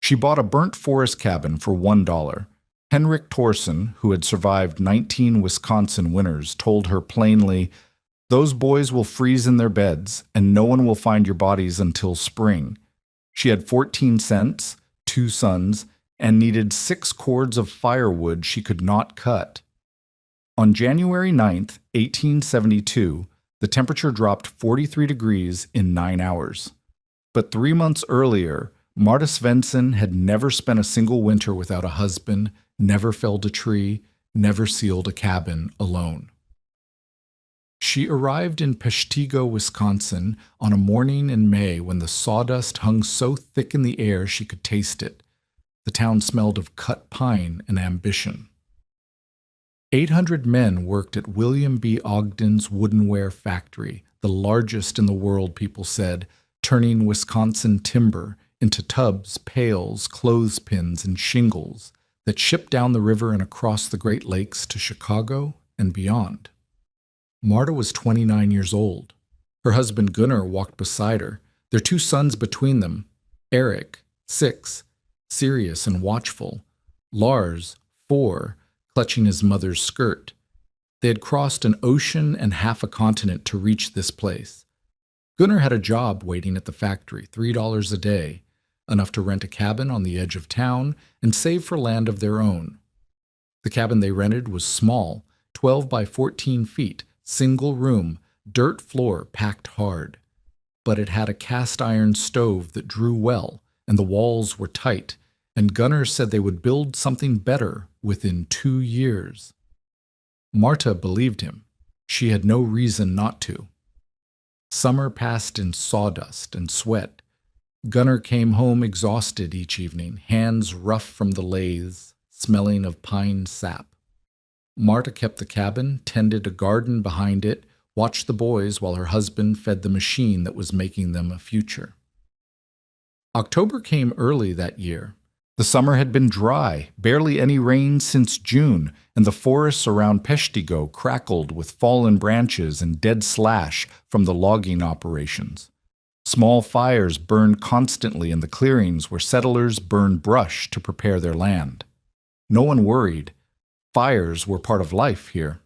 She bought a burnt forest cabin for $1. Henrik Thorson, who had survived 19 Wisconsin winters, told her plainly, "Those boys will freeze in their beds, and no one will find your bodies until spring." She had 14 cents, 2 sons, and needed 6 cords of firewood she could not cut. On January 9th, 1872, the temperature dropped 43 degrees in 9 hours. But 3 months earlier, Marta Svensson had never spent a single winter without a husband, never felled a tree, never sealed a cabin alone. She arrived in Peshtigo, Wisconsin, on a morning in May when the sawdust hung so thick in the air she could taste it. The town smelled of cut pine and ambition. 800 men worked at William B. Ogden's woodenware factory, the largest in the world, people said, turning Wisconsin timber into tubs, pails, clothespins, and shingles that shipped down the river and across the Great Lakes to Chicago and beyond. Marta was 29 years old. Her husband Gunnar walked beside her, their 2 sons between them, Eric, 6, serious and watchful, Lars, 4, clutching his mother's skirt. They had crossed an ocean and half a continent to reach this place. Gunnar had a job waiting at the factory, $3 a day, enough to rent a cabin on the edge of town and save for land of their own. The cabin they rented was small, 12 by 14 feet, single room, dirt floor packed hard. But it had a cast iron stove that drew well, and the walls were tight, and Gunnar said they would build something better within 2 years. Marta believed him. She had no reason not to. Summer passed in sawdust and sweat. Gunnar came home exhausted each evening, hands rough from the lathes, smelling of pine sap. Marta kept the cabin, tended a garden behind it, watched the boys while her husband fed the machine that was making them a future. October came early that year. The summer had been dry, barely any rain since June, and the forests around Peshtigo crackled with fallen branches and dead slash from the logging operations. Small fires burned constantly in the clearings where settlers burned brush to prepare their land. No one worried. Fires were part of life here.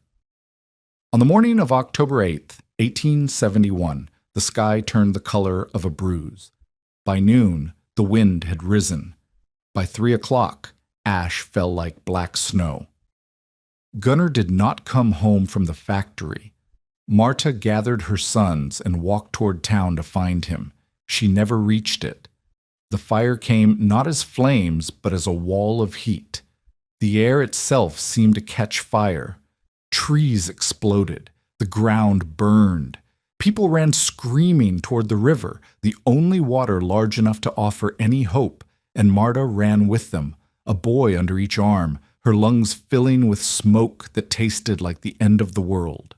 On the morning of October 8th, 1871, the sky turned the color of a bruise. By noon, the wind had risen. By 3 o'clock, ash fell like black snow. Gunnar did not come home from the factory. Marta gathered her sons and walked toward town to find him. She never reached it. The fire came not as flames, but as a wall of heat. The air itself seemed to catch fire. Trees exploded. The ground burned. People ran screaming toward the river, the only water large enough to offer any hope, and Marta ran with them, a boy under each arm, her lungs filling with smoke that tasted like the end of the world.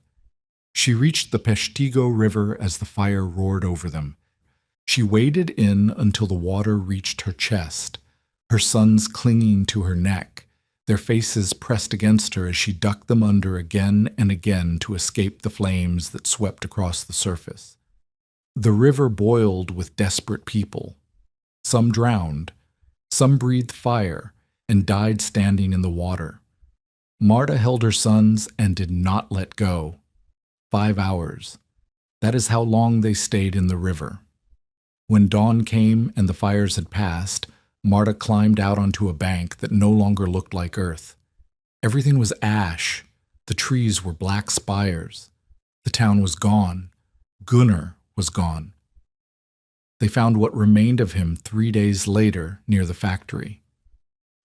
She reached the Peshtigo River as the fire roared over them. She waded in until the water reached her chest, her sons clinging to her neck, their faces pressed against her as she ducked them under again and again to escape the flames that swept across the surface. The river boiled with desperate people. Some drowned, some breathed fire, and died standing in the water. Marta held her sons and did not let go. 5 hours. That is how long they stayed in the river. When dawn came and the fires had passed, Marta climbed out onto a bank that no longer looked like earth. Everything was ash. The trees were black spires. The town was gone. Gunnar was gone. They found what remained of him 3 days later near the factory.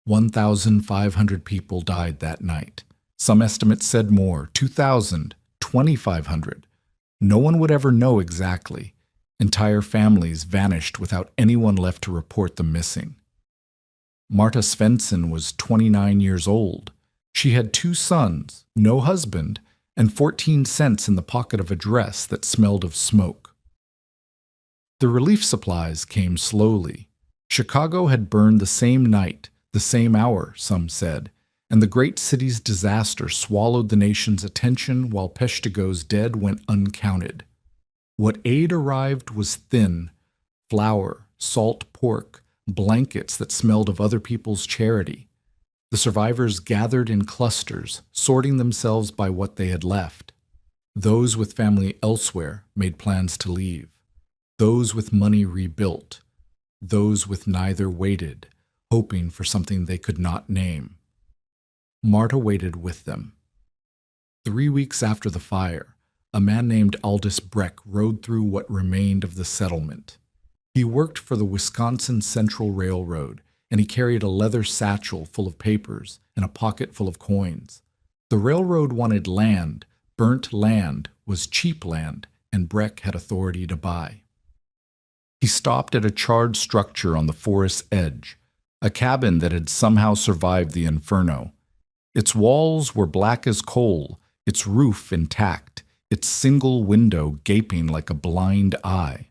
1,500 people died that night. Some estimates said more, 2,000, 2,500. No one would ever know exactly. Entire families vanished without anyone left to report them missing. Marta Svensson was 29 years old. She had 2 sons, no husband, and 14 cents in the pocket of a dress that smelled of smoke. The relief supplies came slowly. Chicago had burned the same night, the same hour, some said, and the great city's disaster swallowed the nation's attention while Peshtigo's dead went uncounted. What aid arrived was thin: flour, salt pork, blankets that smelled of other people's charity. The survivors gathered in clusters, sorting themselves by what they had left. Those with family elsewhere made plans to leave. Those with money rebuilt. Those with neither waited, hoping for something they could not name. Marta waited with them. 3 weeks after the fire, a man named Aldous Breck rode through what remained of the settlement. He worked for the Wisconsin Central Railroad, and he carried a leather satchel full of papers and a pocket full of coins. The railroad wanted land. Burnt land was cheap land, and Breck had authority to buy. He stopped at a charred structure on the forest's edge, a cabin that had somehow survived the inferno. Its walls were black as coal, its roof intact, its single window gaping like a blind eye.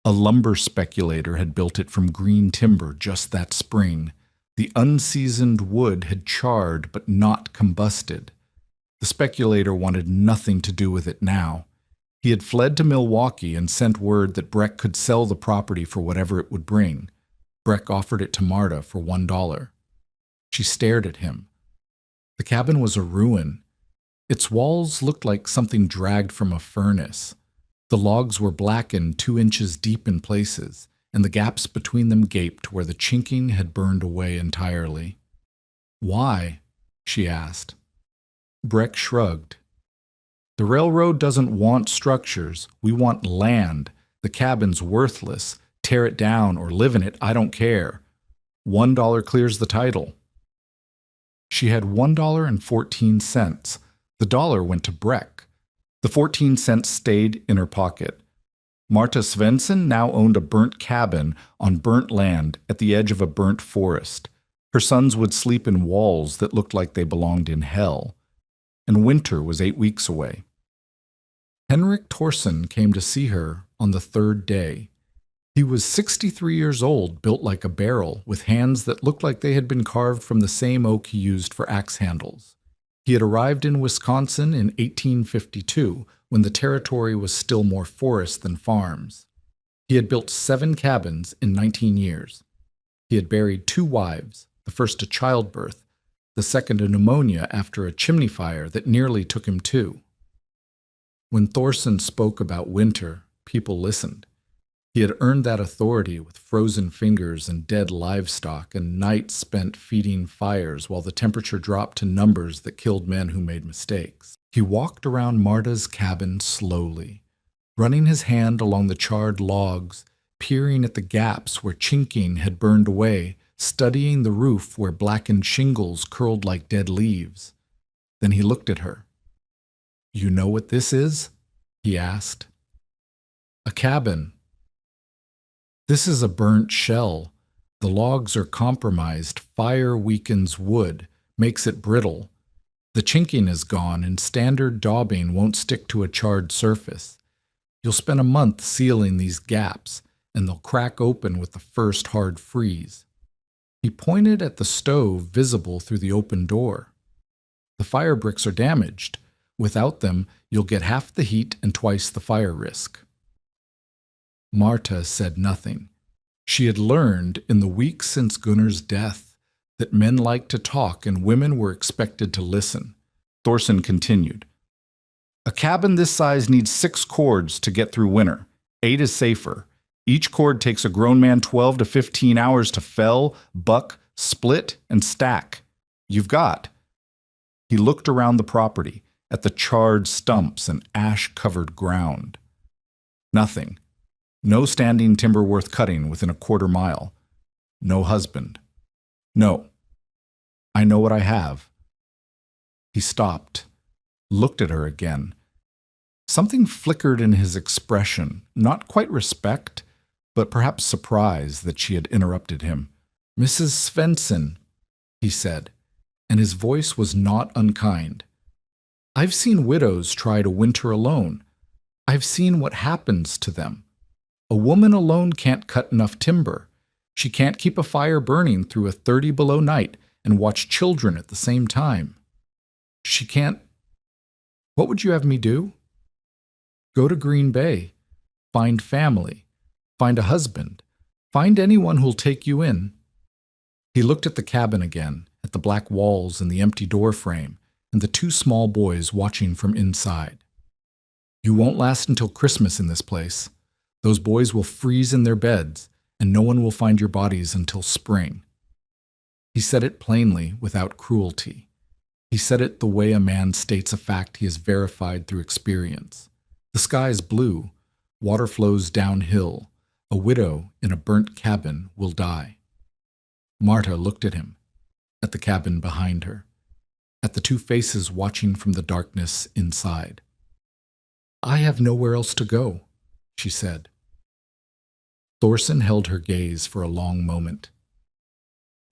A lumber speculator had built it from green timber just that spring. The unseasoned wood had charred but not combusted. The speculator wanted nothing to do with it now. He had fled to Milwaukee and sent word that Breck could sell the property for whatever it would bring. Breck offered it to Marta for $1. She stared at him. The cabin was a ruin. Its walls looked like something dragged from a furnace. The logs were blackened 2 inches deep in places, and the gaps between them gaped where the chinking had burned away entirely. "Why?" she asked. Breck shrugged. "The railroad doesn't want structures. We want land. The cabin's worthless. Tear it down or live in it, I don't care. $1 clears the title." She had $1.14. The dollar went to Breck. The 14 cents stayed in her pocket. Marta Svensson now owned a burnt cabin on burnt land at the edge of a burnt forest. Her sons would sleep in walls that looked like they belonged in hell. And winter was 8 weeks away. Henrik Thorson came to see her on the 3rd day. He was 63 years old, built like a barrel, with hands that looked like they had been carved from the same oak he used for axe handles. He had arrived in Wisconsin in 1852, when the territory was still more forest than farms. He had built 7 cabins in 19 years. He had buried 2 wives, the first to childbirth, the second to pneumonia after a chimney fire that nearly took him too. When Thorson spoke about winter, people listened. He had earned that authority with frozen fingers and dead livestock and nights spent feeding fires while the temperature dropped to numbers that killed men who made mistakes. He walked around Marta's cabin slowly, running his hand along the charred logs, peering at the gaps where chinking had burned away, studying the roof where blackened shingles curled like dead leaves. Then he looked at her. "You know what this is?" he asked. "A cabin. This is a burnt shell. The logs are compromised. Fire weakens wood, makes it brittle. The chinking is gone, and standard daubing won't stick to a charred surface. You'll spend a month sealing these gaps, and they'll crack open with the first hard freeze." He pointed at the stove visible through the open door. "The fire bricks are damaged. Without them, you'll get half the heat and twice the fire risk." Marta said nothing. She had learned in the weeks since Gunnar's death that men liked to talk and women were expected to listen. Thorson continued. "A cabin this size needs 6 cords to get through winter. 8 is safer. Each cord takes a grown man 12 to 15 hours to fell, buck, split, and stack. You've got." He looked around the property, at the charred stumps and ash-covered ground. Nothing. No standing timber worth cutting within a quarter mile. No husband. No. I know what I have. He stopped, looked at her again. Something flickered in his expression, not quite respect, but perhaps surprise that she had interrupted him. "Mrs. Svensson," he said, and his voice was not unkind. "I've seen widows try to winter alone. I've seen what happens to them. A woman alone can't cut enough timber. She can't keep a fire burning through a 30 below night and watch children at the same time. She can't. What would you have me do? Go to Green Bay. Find family. Find a husband. Find anyone who'll take you in." He looked at the cabin again, at the black walls and the empty door frame, and the two small boys watching from inside. "You won't last until Christmas in this place. Those boys will freeze in their beds, and no one will find your bodies until spring." He said it plainly, without cruelty. He said it the way a man states a fact he has verified through experience. The sky is blue, water flows downhill, a widow in a burnt cabin will die. Marta looked at him, at the cabin behind her, at the two faces watching from the darkness inside. "I have nowhere else to go," she said. Thorson held her gaze for a long moment.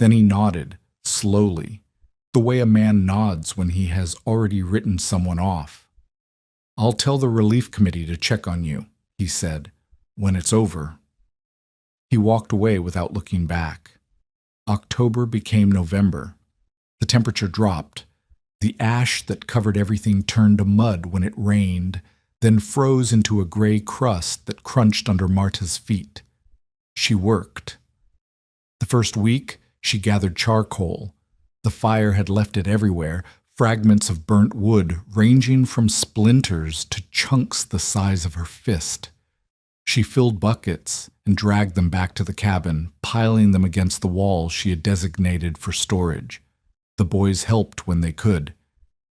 Then he nodded, slowly, the way a man nods when he has already written someone off. "I'll tell the relief committee to check on you," he said, "when it's over." He walked away without looking back. October became November. The temperature dropped. The ash that covered everything turned to mud when it rained, then froze into a gray crust that crunched under Marta's feet. She worked. The first week, she gathered charcoal. The fire had left it everywhere, fragments of burnt wood ranging from splinters to chunks the size of her fist. She filled buckets and dragged them back to the cabin, piling them against the wall she had designated for storage. The boys helped when they could.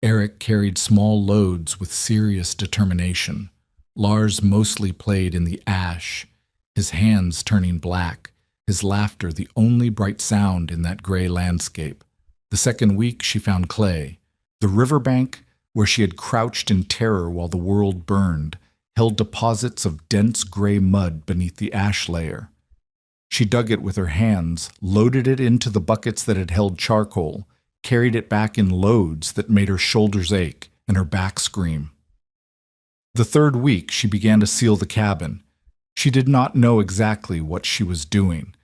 Eric carried small loads with serious determination. Lars mostly played in the ash, his hands turning black, his laughter the only bright sound in that gray landscape. The second week she found clay. The riverbank, where she had crouched in terror while the world burned, held deposits of dense gray mud beneath the ash layer. She dug it with her hands, loaded it into the buckets that had held charcoal, carried it back in loads that made her shoulders ache and her back scream. The third week, she began to seal the cabin. She did not know exactly what she was doing.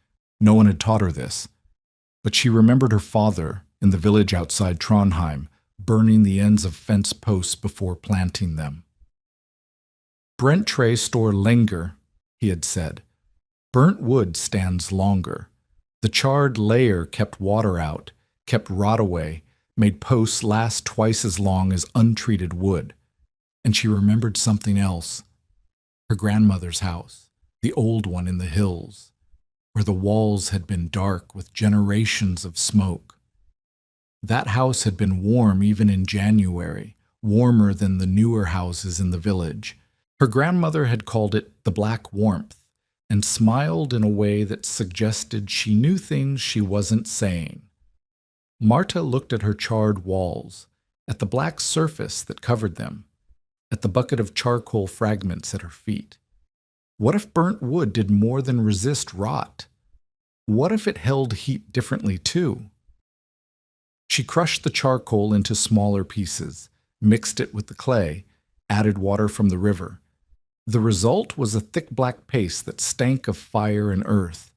No one had taught her this. But she remembered her father, in the village outside Trondheim, burning the ends of fence posts before planting them. "Brent Trey store lenger," he had said. "Burnt wood stands longer. The charred layer kept water out, kept rot away, made posts last twice as long as untreated wood." And she remembered something else. Her grandmother's house, the old one in the hills, where the walls had been dark with generations of smoke. That house had been warm even in January, warmer than the newer houses in the village. Her grandmother had called it the black warmth, and smiled in a way that suggested she knew things she wasn't saying. Marta looked at her charred walls, at the black surface that covered them, at the bucket of charcoal fragments at her feet. What if burnt wood did more than resist rot? What if it held heat differently too? She crushed the charcoal into smaller pieces, mixed it with the clay, added water from the river. The result was a thick black paste that stank of fire and earth.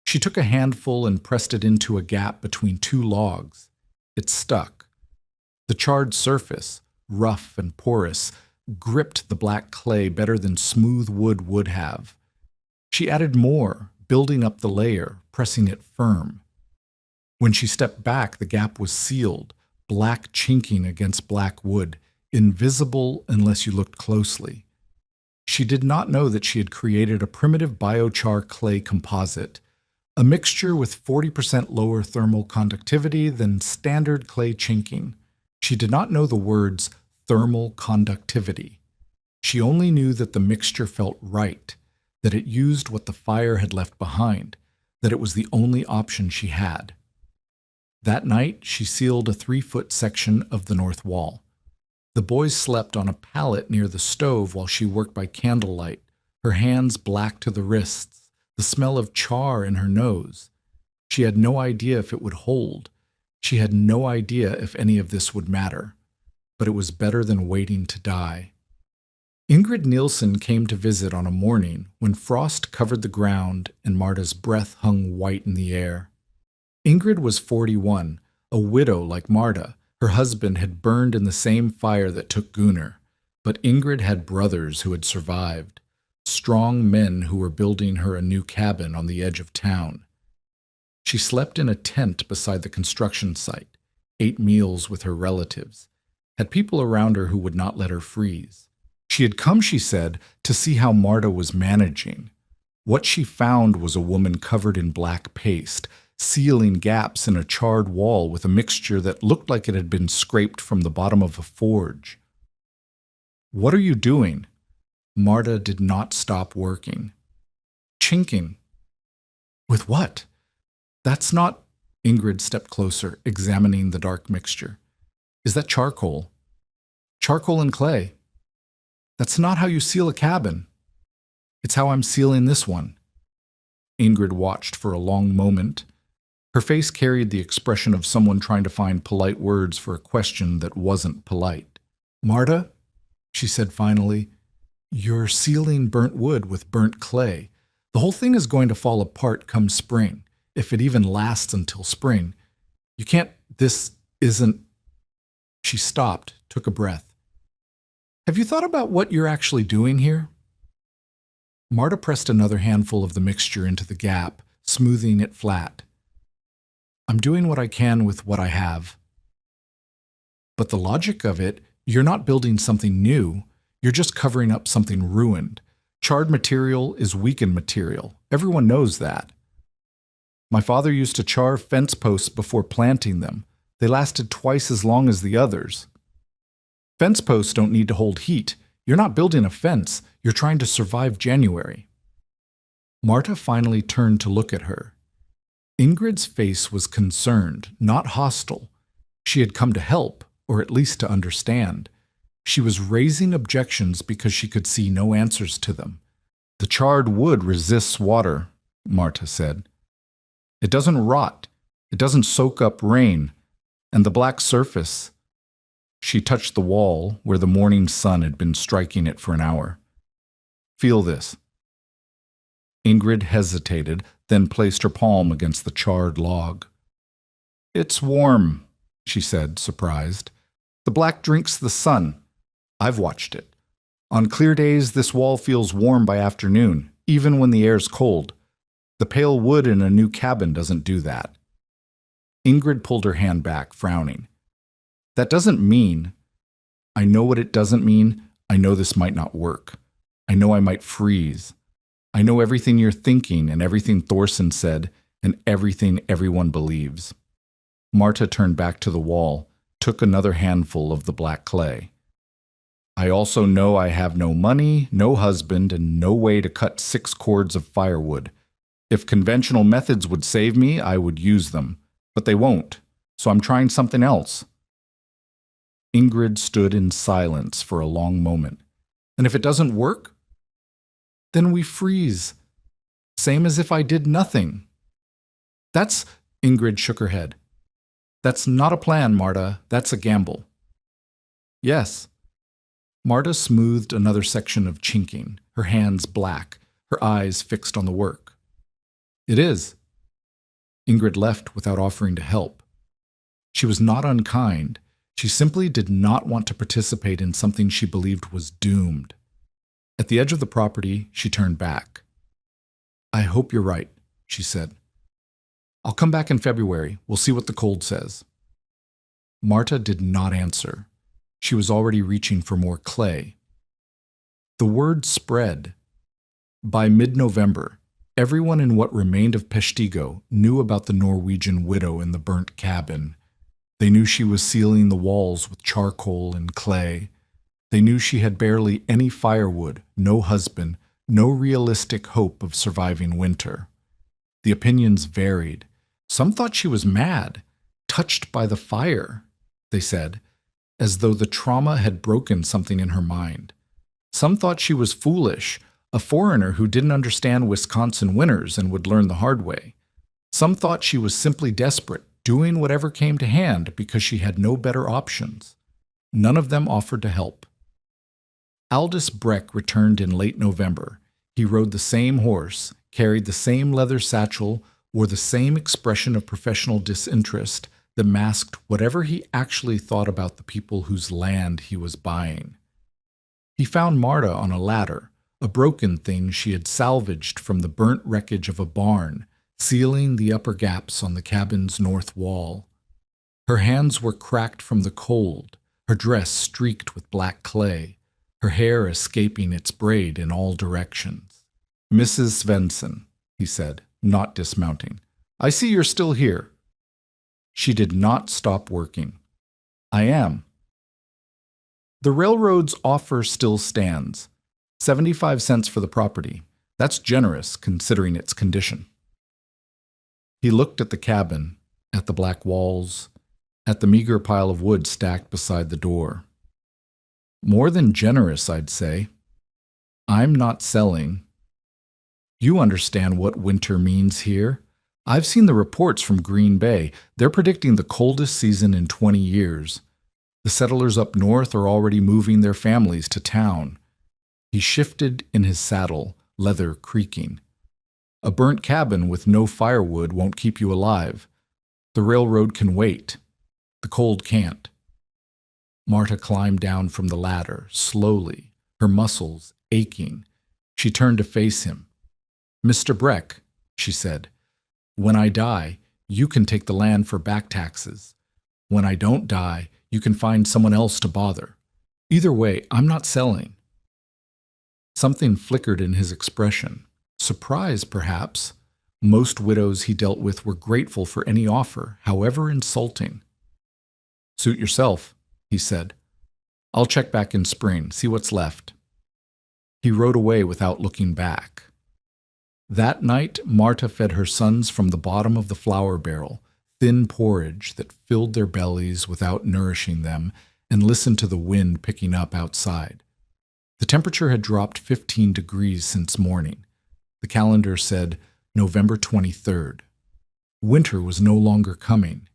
She took a handful and pressed it into a gap between two logs. It stuck. The charred surface, rough and porous, gripped the black clay better than smooth wood would have. She added more, building up the layer, pressing it firm. When she stepped back, the gap was sealed, black chinking against black wood, invisible unless you looked closely. She did not know that she had created a primitive biochar clay composite, a mixture with 40% lower thermal conductivity than standard clay chinking. She did not know the words thermal conductivity. She only knew that the mixture felt right, that it used what the fire had left behind, that it was the only option she had. That night, she sealed a 3-foot section of the north wall. The boys slept on a pallet near the stove while she worked by candlelight, her hands black to the wrists, the smell of char in her nose. She had no idea if it would hold. She had no idea if any of this would matter. But it was better than waiting to die. Ingrid Nielsen came to visit on a morning when frost covered the ground and Marta's breath hung white in the air. Ingrid was 41, a widow like Marta. Her husband had burned in the same fire that took Gunnar, but Ingrid had brothers who had survived. strong men who were building her a new cabin on the edge of town. She slept in a tent beside the construction site, ate meals with her relatives, had people around her who would not let her freeze. She had come, she said, to see how Marta was managing. What she found was a woman covered in black paste, sealing gaps in a charred wall with a mixture that looked like it had been scraped from the bottom of a forge. "What are you doing?" Marta did not stop working. "Chinking." "With what?" "That's not—" Ingrid stepped closer, examining the dark mixture. "Is that charcoal?" "Charcoal and clay." "That's not how you seal a cabin." "It's how I'm sealing this one." Ingrid watched for a long moment. Her face carried the expression of someone trying to find polite words for a question that wasn't polite. "Marta," she said finally, "you're sealing burnt wood with burnt clay. The whole thing is going to fall apart come spring, if it even lasts until spring. You can't— this isn't—" She stopped, took a breath. "Have you thought about what you're actually doing here?" Marta pressed another handful of the mixture into the gap, smoothing it flat. "I'm doing what I can with what I have." "But the logic of it, you're not building something new. You're just covering up something ruined. Charred material is weakened material. Everyone knows that. My father used to char fence posts before planting them. They lasted twice as long as the others. Fence posts don't need to hold heat. You're not building a fence. You're trying to survive January." Marta finally turned to look at her. Ingrid's face was concerned, not hostile. She had come to help, or at least to understand. She was raising objections because she could see no answers to them. "The charred wood resists water," Marta said. "It doesn't rot. It doesn't soak up rain. And the black surface—" She touched the wall where the morning sun had been striking it for an hour. "Feel this." Ingrid hesitated, then placed her palm against the charred log. "It's warm," she said, surprised. "The black drinks the sun. I've watched it. On clear days, this wall feels warm by afternoon, even when the air's cold. The pale wood in a new cabin doesn't do that." Ingrid pulled her hand back, frowning. "That doesn't mean—" "I know what it doesn't mean. I know this might not work. I know I might freeze. I know everything you're thinking and everything Thorson said and everything everyone believes." Marta turned back to the wall, took another handful of the black clay. "I also know I have no money, no husband, and no way to cut 6 cords of firewood. If conventional methods would save me, I would use them. But they won't, so I'm trying something else." Ingrid stood in silence for a long moment. "And if it doesn't work?" "Then we freeze. Same as if I did nothing." "That's—" Ingrid shook her head. "That's not a plan, Marta. That's a gamble." "Yes." Marta smoothed another section of chinking, her hands black, her eyes fixed on the work. "It is." Ingrid left without offering to help. She was not unkind. She simply did not want to participate in something she believed was doomed. At the edge of the property, she turned back. "I hope you're right," she said. "I'll come back in February. We'll see what the cold says." Marta did not answer. She was already reaching for more clay. The word spread. By mid-November, everyone in what remained of Peshtigo knew about the Norwegian widow in the burnt cabin. They knew she was sealing the walls with charcoal and clay. They knew she had barely any firewood, no husband, no realistic hope of surviving winter. The opinions varied. Some thought she was mad, touched by the fire, they said, as though the trauma had broken something in her mind. Some thought she was foolish, a foreigner who didn't understand Wisconsin winters and would learn the hard way. Some thought she was simply desperate, doing whatever came to hand because she had no better options. None of them offered to help. Aldous Breck returned in late November. He rode the same horse, carried the same leather satchel, wore the same expression of professional disinterest that masked whatever he actually thought about the people whose land he was buying. He found Marta on a ladder, a broken thing she had salvaged from the burnt wreckage of a barn, sealing the upper gaps on the cabin's north wall. Her hands were cracked from the cold, her dress streaked with black clay, her hair escaping its braid in all directions. "Mrs. Svensson," he said, not dismounting, "I see you're still here." She did not stop working. "I am." The railroad's offer still stands. 75 cents for the property. That's generous, considering its condition. He looked at the cabin, at the black walls, at the meager pile of wood stacked beside the door. "More than generous, I'd say. I'm not selling. You understand what winter means here. I've seen the reports from Green Bay. They're predicting the coldest season in 20 years. The settlers up north are already moving their families to town." He shifted in his saddle, leather creaking. "A burnt cabin with no firewood won't keep you alive. The railroad can wait. The cold can't." Marta climbed down from the ladder, slowly, her muscles aching. She turned to face him. "Mr. Breck," she said, "when I die, you can take the land for back taxes. When I don't die, you can find someone else to bother. Either way, I'm not selling." Something flickered in his expression. Surprise, perhaps. Most widows he dealt with were grateful for any offer, however insulting. "Suit yourself," he said. "I'll check back in spring, see what's left." He rode away without looking back. That night, Marta fed her sons from the bottom of the flour barrel, thin porridge that filled their bellies without nourishing them, and listened to the wind picking up outside. The temperature had dropped 15 degrees since morning. The calendar said November 23rd. Winter was no longer coming.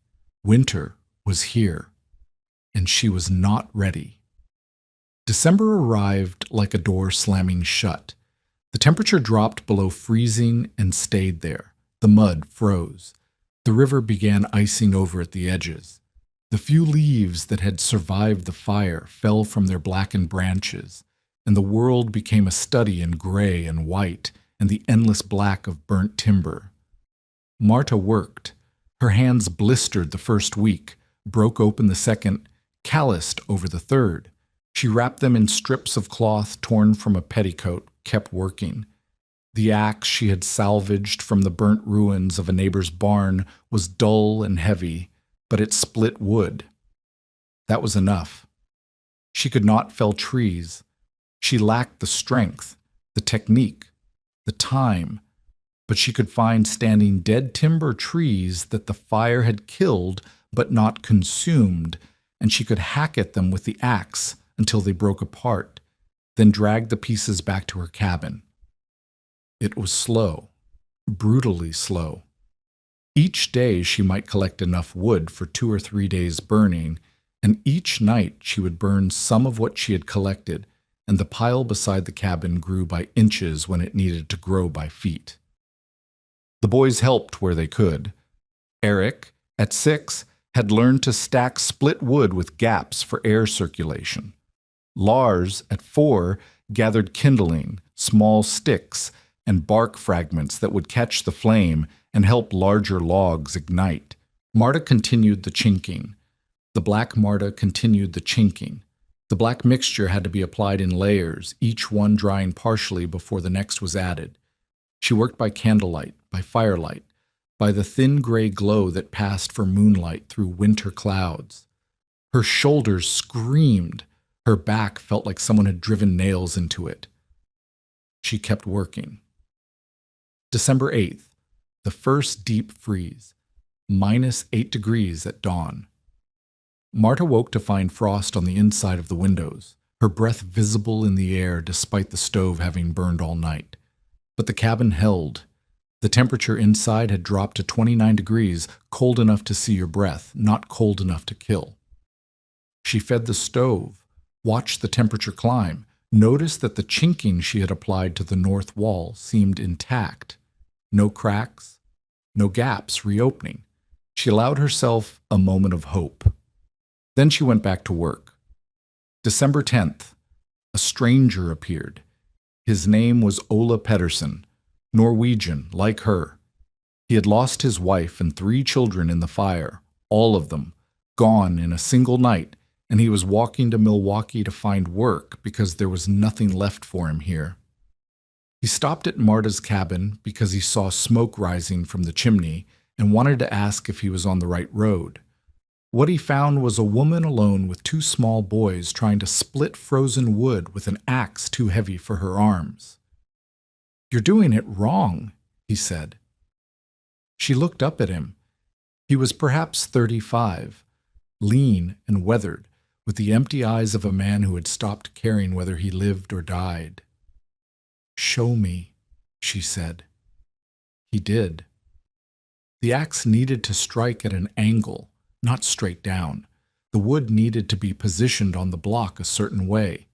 Winter was here. And she was not ready. December arrived like a door slamming shut. The temperature dropped below freezing and stayed there. The mud froze. The river began icing over at the edges. The few leaves that had survived the fire fell from their blackened branches, and the world became a study in gray and white and the endless black of burnt timber. Marta worked. Her hands blistered the first week, broke open the second, calloused over the third. She wrapped them in strips of cloth torn from a petticoat, kept working. The axe she had salvaged from the burnt ruins of a neighbor's barn was dull and heavy, but it split wood. That was enough. She could not fell trees. She lacked the strength, the technique, the time, but she could find standing dead timber trees that the fire had killed but not consumed, and she could hack at them with the axe until they broke apart, then drag the pieces back to her cabin. It was slow, brutally slow. Each day she might collect enough wood for 2 or 3 days burning, and each night she would burn some of what she had collected, and the pile beside the cabin grew by inches when it needed to grow by feet. The boys helped where they could. Eric, at 6, had learned to stack split wood with gaps for air circulation. Lars, at 4, gathered kindling, small sticks, and bark fragments that would catch the flame and help larger logs ignite. Marta continued the chinking. The black Marta continued the chinking. The black mixture had to be applied in layers, each one drying partially before the next was added. She worked by candlelight, by firelight, by the thin gray glow that passed for moonlight through winter clouds. Her shoulders screamed. Her back felt like someone had driven nails into it. She kept working. December 8th, the first deep freeze, -8 degrees at dawn. Marta woke to find frost on the inside of the windows, her breath visible in the air despite the stove having burned all night. But the cabin held. The temperature inside had dropped to 29 degrees, cold enough to see your breath, not cold enough to kill. She fed the stove, watched the temperature climb, noticed that the chinking she had applied to the north wall seemed intact. No cracks, no gaps reopening. She allowed herself a moment of hope. Then she went back to work. December 10th, a stranger appeared. His name was Ola Pedersen, Norwegian, like her. He had lost his wife and 3 children in the fire, all of them, gone in a single night, and he was walking to Milwaukee to find work because there was nothing left for him here. He stopped at Marta's cabin because he saw smoke rising from the chimney and wanted to ask if he was on the right road. What he found was a woman alone with 2 small boys trying to split frozen wood with an axe too heavy for her arms. "You're doing it wrong," he said. She looked up at him. He was perhaps 35, lean and weathered, with the empty eyes of a man who had stopped caring whether he lived or died. "Show me," she said. He did. The axe needed to strike at an angle, not straight down. The wood needed to be positioned on the block a certain way.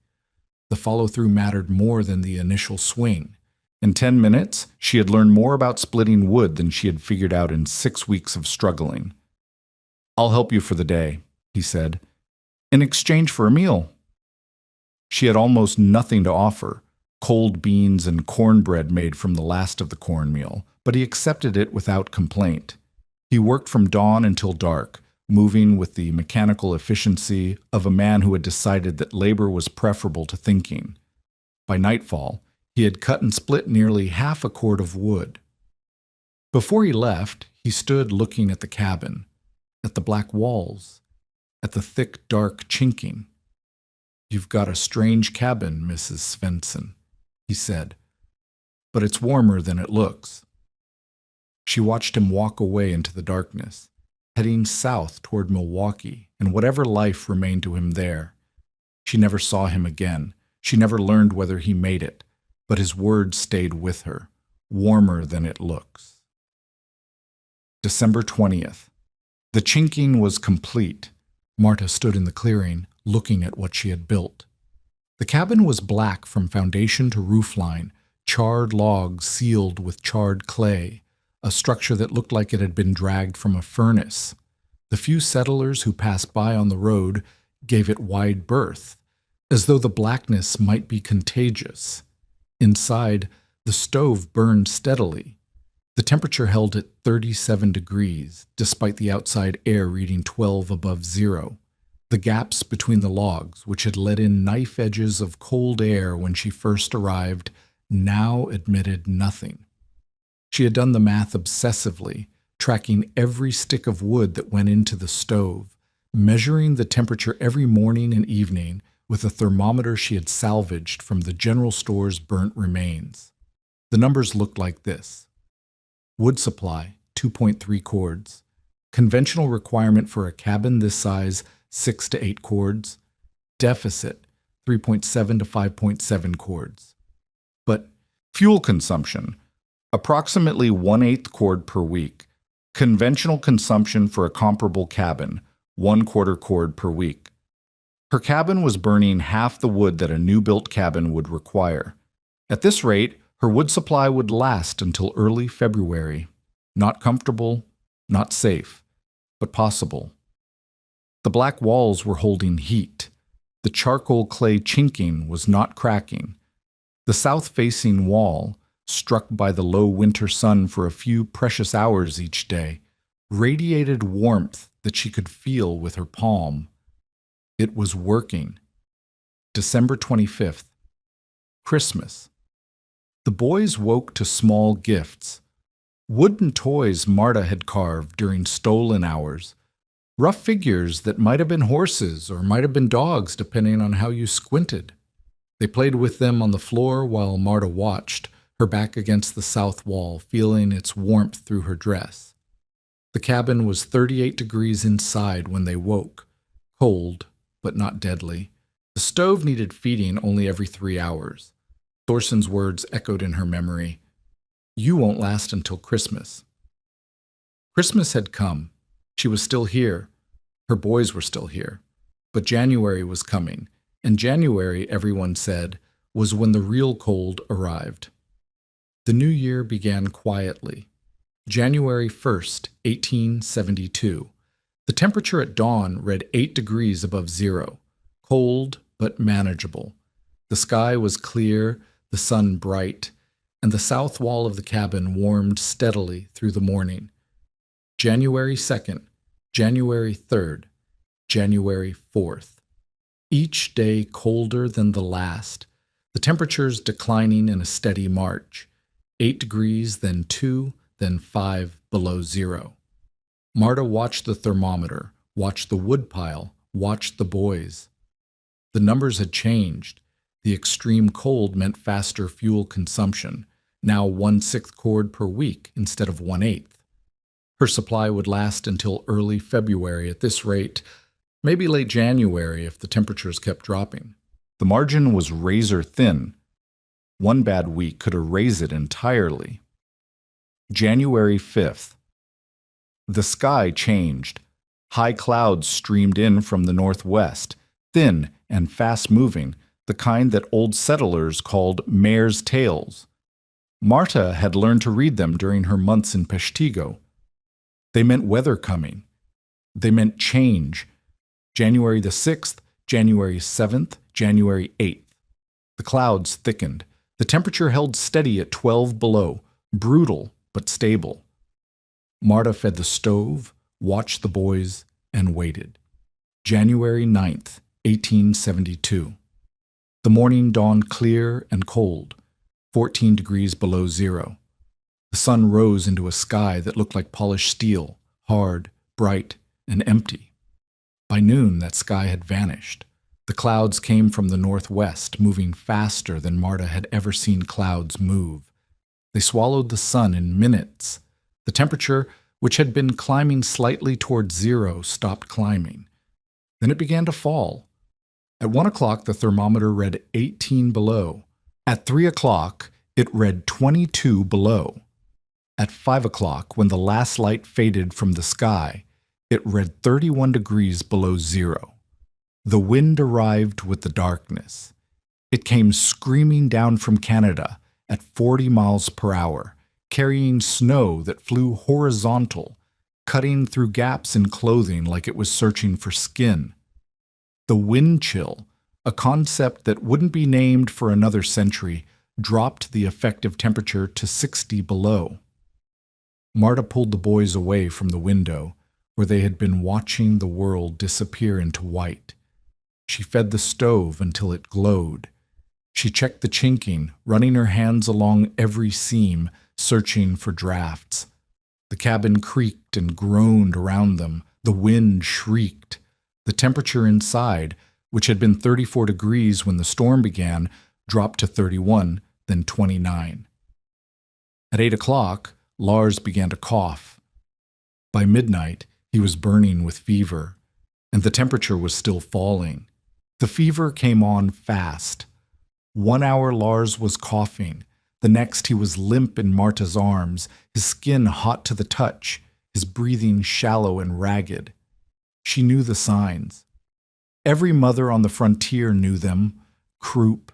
The follow-through mattered more than the initial swing. In 10 minutes, she had learned more about splitting wood than she had figured out in 6 weeks of struggling. "I'll help you for the day," he said, "in exchange for a meal." She had almost nothing to offer, cold beans and cornbread made from the last of the cornmeal, but he accepted it without complaint. He worked from dawn until dark, moving with the mechanical efficiency of a man who had decided that labor was preferable to thinking. By nightfall, he had cut and split nearly half a cord of wood. Before he left, he stood looking at the cabin, at the black walls, at the thick, dark chinking. "You've got a strange cabin, Mrs. Svensson," he said, "but it's warmer than it looks." She watched him walk away into the darkness, heading south toward Milwaukee and whatever life remained to him there. She never saw him again. She never learned whether he made it, but his words stayed with her, warmer than it looks. December 20th. The chinking was complete. Marta stood in the clearing, looking at what she had built. The cabin was black from foundation to roofline, charred logs sealed with charred clay, a structure that looked like it had been dragged from a furnace. The few settlers who passed by on the road gave it wide berth, as though the blackness might be contagious. Inside, the stove burned steadily. The temperature held at 37 degrees, despite the outside air reading 12 above zero. The gaps between the logs, which had let in knife edges of cold air when she first arrived, now admitted nothing. She had done the math obsessively, tracking every stick of wood that went into the stove, measuring the temperature every morning and evening with a thermometer she had salvaged from the general store's burnt remains. The numbers looked like this. Wood supply, 2.3 cords. Conventional requirement for a cabin this size, 6 to 8 cords. Deficit, 3.7 to 5.7 cords. But fuel consumption, approximately 1/8 cord per week. Conventional consumption for a comparable cabin, 1/4 cord per week. Her cabin was burning half the wood that a new-built cabin would require. At this rate, her wood supply would last until early February. Not comfortable, not safe, but possible. The black walls were holding heat. The charcoal clay chinking was not cracking. The south-facing wall, struck by the low winter sun for a few precious hours each day, radiated warmth that she could feel with her palm. It was working. December 25th. Christmas. The boys woke to small gifts. Wooden toys Marta had carved during stolen hours. Rough figures that might have been horses or might have been dogs, depending on how you squinted. They played with them on the floor while Marta watched, her back against the south wall, feeling its warmth through her dress. The cabin was 38 degrees inside when they woke, cold, but not deadly. The stove needed feeding only every 3 hours. Thorson's words echoed in her memory. "You won't last until Christmas." Christmas had come. She was still here. Her boys were still here. But January was coming, and January, everyone said, was when the real cold arrived. The new year began quietly. January 1st, 1872. The temperature at dawn read 8 degrees above zero. Cold, but manageable. The sky was clear, the sun bright, and the south wall of the cabin warmed steadily through the morning. January 2nd, January 3rd, January 4th. Each day colder than the last, the temperatures declining in a steady march, 8 degrees, then 2, then 5 below zero. Marta watched the thermometer, watched the woodpile, watched the boys. The numbers had changed. The extreme cold meant faster fuel consumption, now 1/6 cord per week instead of 1/8. Her supply would last until early February at this rate, maybe late January if the temperatures kept dropping. The margin was razor thin. One bad week could erase it entirely. January 5th. The sky changed. High clouds streamed in from the northwest, thin and fast-moving, the kind that old settlers called mare's tails. Marta had learned to read them during her months in Peshtigo. They meant weather coming. They meant change. January the 6th, January 7th, January 8th. The clouds thickened. The temperature held steady at 12 below, brutal but stable. Marta fed the stove, watched the boys, and waited. January 9th, 1872. The morning dawned clear and cold, 14 degrees below zero. The sun rose into a sky that looked like polished steel, hard, bright, and empty. By noon, that sky had vanished. The clouds came from the northwest, moving faster than Marta had ever seen clouds move. They swallowed the sun in minutes. The temperature, which had been climbing slightly toward zero, stopped climbing. Then it began to fall. At 1 o'clock, the thermometer read 18 below. At 3 o'clock, it read 22 below. At 5 o'clock, when the last light faded from the sky, it read 31 degrees below zero. The wind arrived with the darkness. It came screaming down from Canada at 40 miles per hour, carrying snow that flew horizontal, cutting through gaps in clothing like it was searching for skin. The wind chill, a concept that wouldn't be named for another century, dropped the effective temperature to 60 below. Marta pulled the boys away from the window, where they had been watching the world disappear into white. She fed the stove until it glowed. She checked the chinking, running her hands along every seam, searching for drafts. The cabin creaked and groaned around them. The wind shrieked. The temperature inside, which had been 34 degrees when the storm began, dropped to 31, then 29. At 8 o'clock, Lars began to cough. By midnight, he was burning with fever, and the temperature was still falling. The fever came on fast. 1 hour Lars was coughing. The next he was limp in Marta's arms, his skin hot to the touch, his breathing shallow and ragged. She knew the signs. Every mother on the frontier knew them: croup,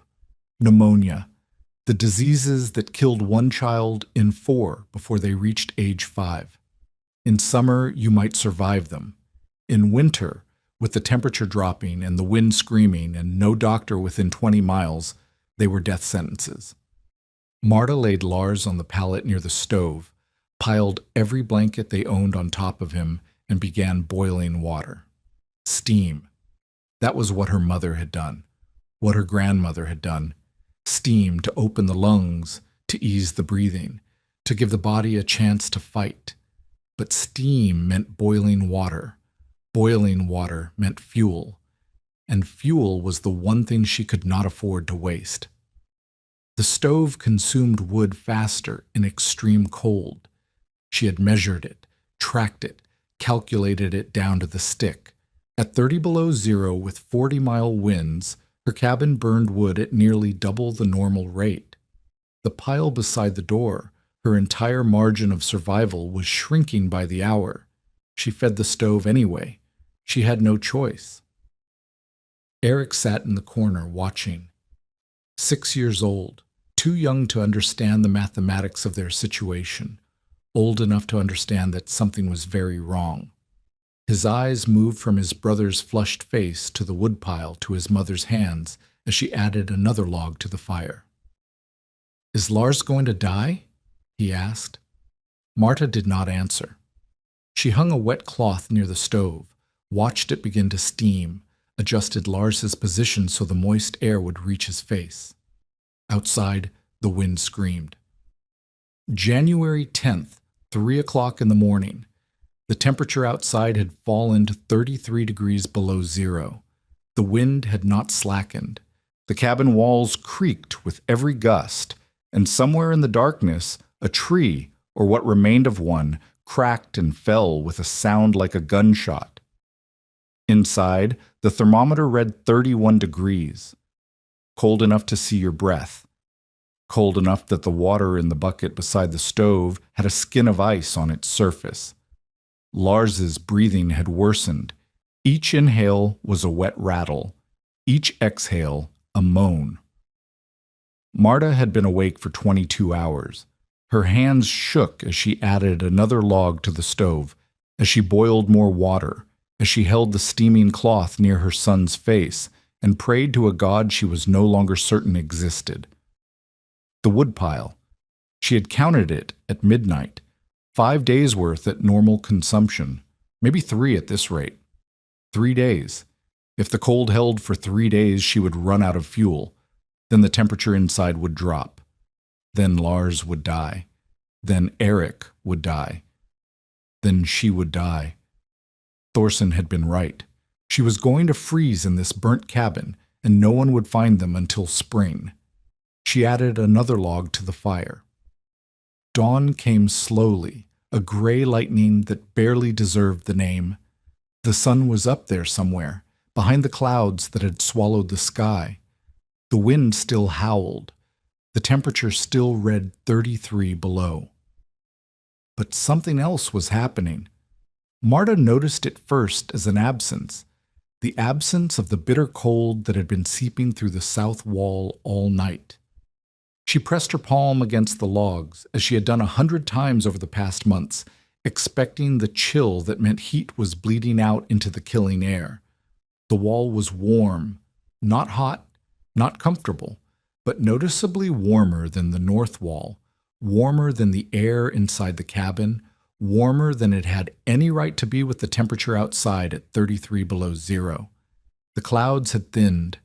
pneumonia, the diseases that killed one child in 4 before they reached age 5. In summer, you might survive them. In winter, with the temperature dropping and the wind screaming and no doctor within 20 miles, they were death sentences. Marta laid Lars on the pallet near the stove, piled every blanket they owned on top of him, and began boiling water. Steam. That was what her mother had done, what her grandmother had done. Steam to open the lungs, to ease the breathing, to give the body a chance to fight. But steam meant boiling water. Boiling water meant fuel. And fuel was the one thing she could not afford to waste. The stove consumed wood faster in extreme cold. She had measured it, tracked it, calculated it down to the stick. At 30 below zero with 40-mile winds, her cabin burned wood at nearly double the normal rate. The pile beside the door, her entire margin of survival, was shrinking by the hour. She fed the stove anyway. She had no choice. Eric sat in the corner watching. 6 years old, too young to understand the mathematics of their situation, old enough to understand that something was very wrong. His eyes moved from his brother's flushed face to the woodpile to his mother's hands as she added another log to the fire. "Is Lars going to die?" he asked. Marta did not answer. She hung a wet cloth near the stove, watched it begin to steam, adjusted Lars's position so the moist air would reach his face. Outside, the wind screamed. January 10th, 3 o'clock in the morning. The temperature outside had fallen to 33 degrees below zero. The wind had not slackened. The cabin walls creaked with every gust, and somewhere in the darkness, a tree, or what remained of one, cracked and fell with a sound like a gunshot. Inside, the thermometer read 31 degrees. Cold enough to see your breath. Cold enough that the water in the bucket beside the stove had a skin of ice on its surface. Lars's breathing had worsened. Each inhale was a wet rattle. Each exhale, a moan. Marta had been awake for 22 hours. Her hands shook as she added another log to the stove, as she boiled more water, as she held the steaming cloth near her son's face and prayed to a God she was no longer certain existed. The woodpile. She had counted it at midnight, 5 days' worth at normal consumption, maybe 3 at this rate. 3 days. If the cold held for 3 days, she would run out of fuel. Then the temperature inside would drop. Then Lars would die. Then Eric would die. Then she would die. Thorson had been right. She was going to freeze in this burnt cabin, and no one would find them until spring. She added another log to the fire. Dawn came slowly, a gray lightning that barely deserved the name. The sun was up there somewhere, behind the clouds that had swallowed the sky. The wind still howled. The temperature still read 33 below. But something else was happening. Marta noticed it first as an absence, the absence of the bitter cold that had been seeping through the south wall all night. She pressed her palm against the logs, as she had done 100 times over the past months, expecting the chill that meant heat was bleeding out into the killing air. The wall was warm, not hot, not comfortable, but noticeably warmer than the north wall, warmer than the air inside the cabin, warmer than it had any right to be with the temperature outside at 33 below zero. The clouds had thinned,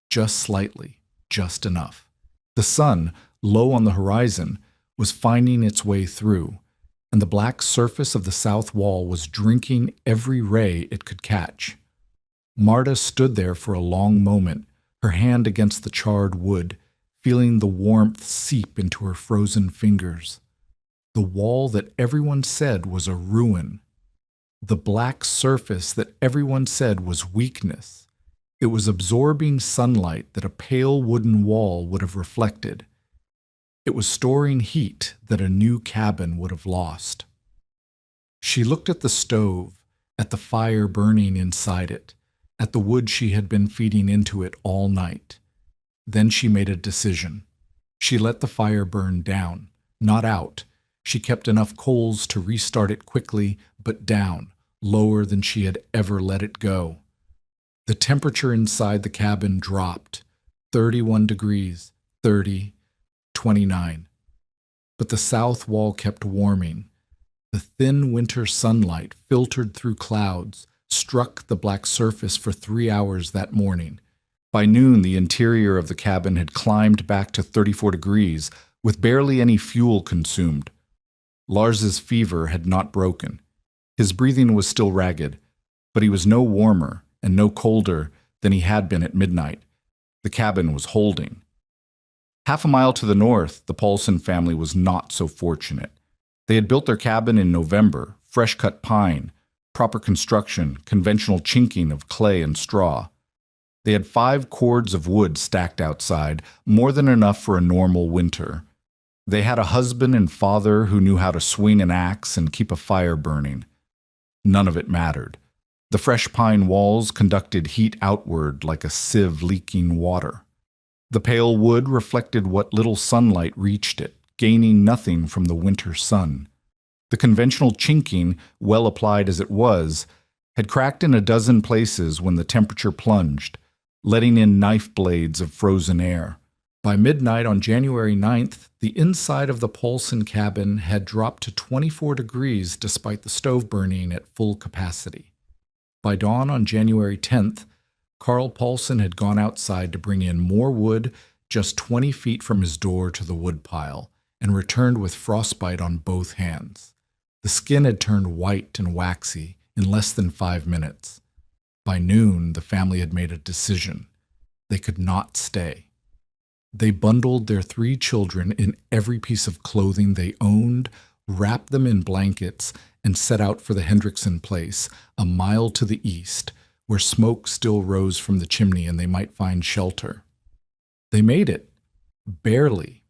just slightly, just enough. The sun, low on the horizon, was finding its way through, and the black surface of the south wall was drinking every ray it could catch. Marta stood there for a long moment, her hand against the charred wood, feeling the warmth seep into her frozen fingers. The wall that everyone said was a ruin. The black surface that everyone said was weakness. It was absorbing sunlight that a pale wooden wall would have reflected. It was storing heat that a new cabin would have lost. She looked at the stove, at the fire burning inside it, at the wood she had been feeding into it all night. Then she made a decision. She let the fire burn down, not out. She kept enough coals to restart it quickly, but down, lower than she had ever let it go. The temperature inside the cabin dropped, 31 degrees, 30, 29. But the south wall kept warming. The thin winter sunlight filtered through clouds, struck the black surface for 3 hours that morning. By noon, the interior of the cabin had climbed back to 34 degrees, with barely any fuel consumed. Lars's fever had not broken. His breathing was still ragged, but he was no warmer and no colder than he had been at midnight. The cabin was holding. Half a mile to the north, the Paulson family was not so fortunate. They had built their cabin in November, fresh-cut pine, proper construction, conventional chinking of clay and straw. They had 5 cords of wood stacked outside, more than enough for a normal winter. They had a husband and father who knew how to swing an axe and keep a fire burning. None of it mattered. The fresh pine walls conducted heat outward like a sieve leaking water. The pale wood reflected what little sunlight reached it, gaining nothing from the winter sun. The conventional chinking, well applied as it was, had cracked in a dozen places when the temperature plunged, letting in knife blades of frozen air. By midnight on January 9th, the inside of the Paulson cabin had dropped to 24 degrees despite the stove burning at full capacity. By dawn on January 10th, Carl Paulson had gone outside to bring in more wood just 20 feet from his door to the woodpile and returned with frostbite on both hands. The skin had turned white and waxy in less than 5 minutes. By noon, the family had made a decision. They could not stay. They bundled their 3 children in every piece of clothing they owned, wrapped them in blankets, and set out for the Hendrickson place, a mile to the east, where smoke still rose from the chimney and they might find shelter. They made it. Barely.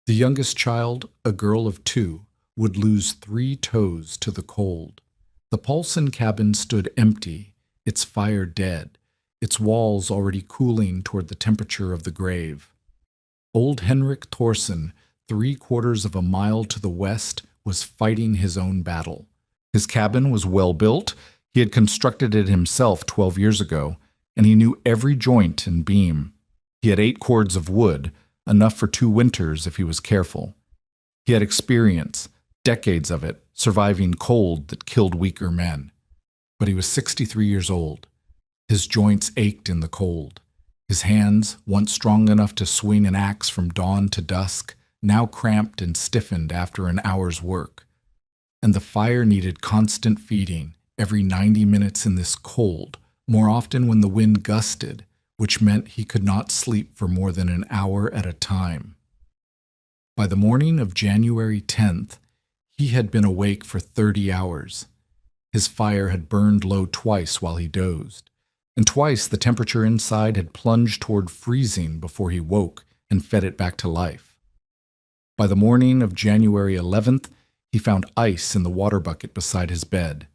The youngest child, a girl of 2, would lose 3 toes to the cold. The Paulson cabin stood empty, its fire dead, its walls already cooling toward the temperature of the grave. Old Henrik Thorson, 3/4 of a mile to the west, was fighting his own battle. His cabin was well built. He had constructed it himself 12 years ago, and he knew every joint and beam. He had 8 cords of wood, enough for 2 winters if he was careful. He had experience, decades of it, surviving cold that killed weaker men. But he was 63 years old. His joints ached in the cold. His hands, once strong enough to swing an axe from dawn to dusk, now cramped and stiffened after an hour's work. And the fire needed constant feeding, every 90 minutes in this cold, more often when the wind gusted, which meant he could not sleep for more than an hour at a time. By the morning of January 10th, he had been awake for 30 hours. His fire had burned low twice while he dozed, and twice the temperature inside had plunged toward freezing before he woke and fed it back to life. By the morning of January 11th, he found ice in the water bucket beside his bed.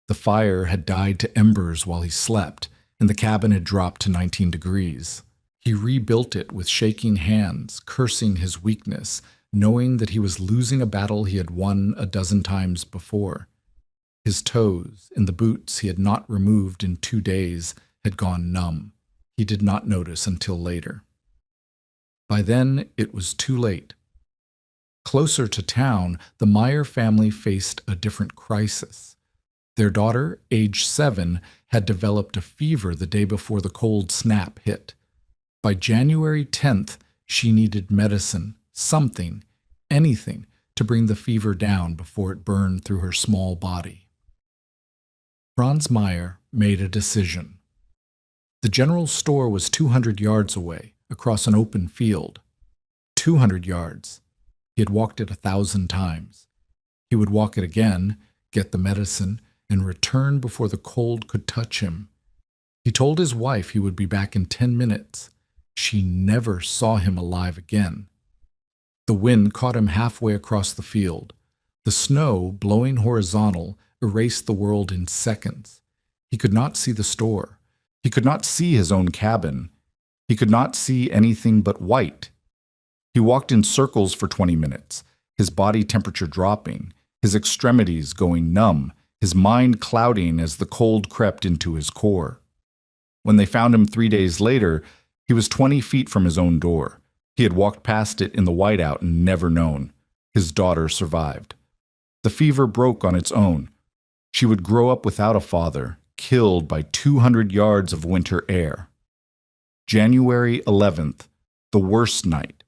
The fire had died to embers while he slept, and the cabin had dropped to 19 degrees. He rebuilt it with shaking hands, cursing his weakness, knowing that he was losing a battle he had won a dozen times before. His toes, in the boots he had not removed in 2 days, had gone numb. He did not notice until later. By then, it was too late. Closer to town, the Meyer family faced a different crisis. Their daughter, age 7, had developed a fever the day before the cold snap hit. By January 10th, she needed medicine, something, anything, to bring the fever down before it burned through her small body. Franz Meyer made a decision. The general store was 200 yards away, across an open field. 200 yards. He had walked it 1,000 times. He would walk it again, get the medicine, and return before the cold could touch him. He told his wife he would be back in 10 minutes. She never saw him alive again. The wind caught him halfway across the field. The snow, blowing horizontal, erased the world in seconds. He could not see the store. He could not see his own cabin. He could not see anything but white. He walked in circles for 20 minutes, his body temperature dropping, his extremities going numb, his mind clouding as the cold crept into his core. When they found him 3 days later, he was 20 feet from his own door. He had walked past it in the whiteout and never known. His daughter survived. The fever broke on its own. She would grow up without a father, killed by 200 yards of winter air. January 11th, the worst night.